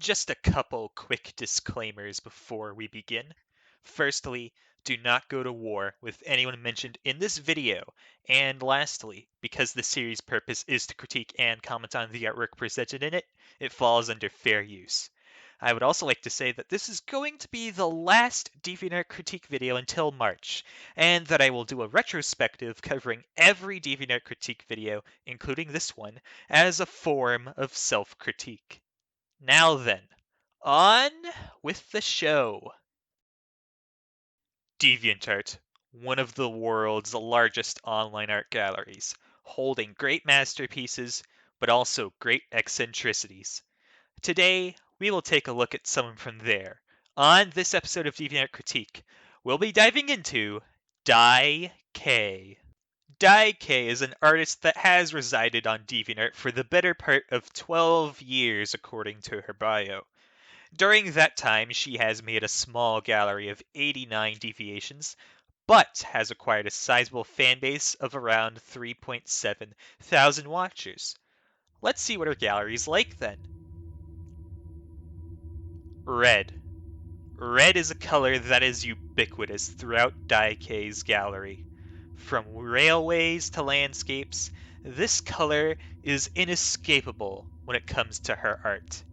Just a couple quick disclaimers before we begin. Firstly, do not go to war with anyone mentioned in this video. And lastly, because the series' purpose is to critique and comment on the artwork presented in it, it falls under fair use. I would also like to say that this is going to be the last Deviantart Critique video until March, and that I will do a retrospective covering every Deviantart Critique video, including this one, as a form of self-critique. Now then, on with the show. DeviantArt, one of the world's largest online art galleries, holding great masterpieces, but also great eccentricities. Today, we will take a look at some from there. On this episode of DeviantArt Critique, we'll be diving into Dae-K. Dae-K is an artist that has resided on DeviantArt for the better part of 12 years according to her bio. During that time, she has made a small gallery of 89 deviations, but has acquired a sizable fan base of around 3.7 thousand watchers. Let's see what her gallery is like then. Red. Red is a color that is ubiquitous throughout Dae-K's gallery. From railways to landscapes, this color is inescapable when it comes to her art.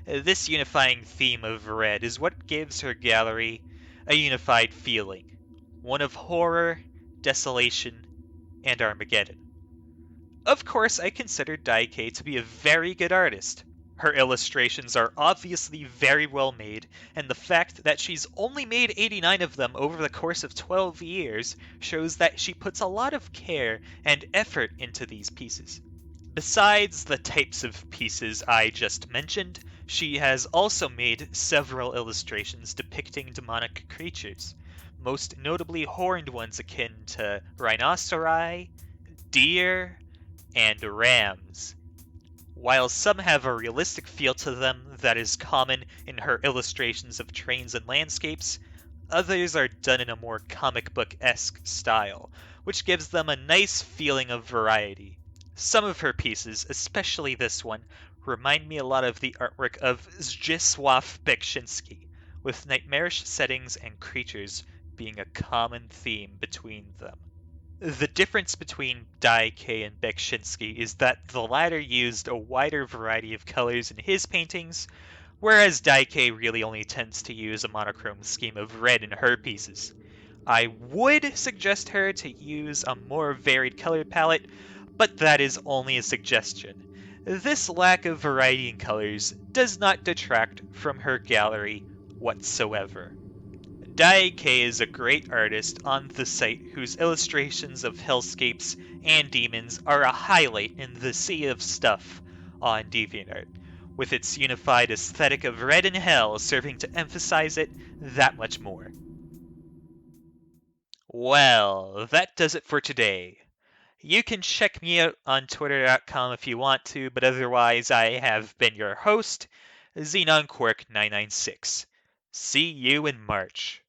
This unifying theme of red is what gives her gallery a unified feeling, one of horror, desolation, and Armageddon. Of course, I consider Dae-K to be a very good artist. Her illustrations are obviously very well made, and the fact that she's only made 89 of them over the course of 12 years shows that she puts a lot of care and effort into these pieces. Besides the types of pieces I just mentioned, she has also made several illustrations depicting demonic creatures, most notably horned ones akin to rhinoceri, deer, and rams. While some have a realistic feel to them that is common in her illustrations of trains and landscapes, others are done in a more comic book-esque style, which gives them a nice feeling of variety. Some of her pieces, especially this one, remind me a lot of the artwork of Zdzisław Beksiński, with nightmarish settings and creatures being a common theme between them. The difference between Dae-K and Beksiński is that the latter used a wider variety of colors in his paintings, whereas Dae-K really only tends to use a monochrome scheme of red in her pieces. I would suggest her to use a more varied color palette, but that is only a suggestion. This lack of variety in colors does not detract from her gallery whatsoever. Dae-K is a great artist on the site whose illustrations of hellscapes and demons are a highlight in the sea of stuff on DeviantArt, with its unified aesthetic of red and hell serving to emphasize it that much more. Well, that does it for today. You can check me out on twitter.com if you want to, but otherwise I have been your host, XenonQuark996. See you in March.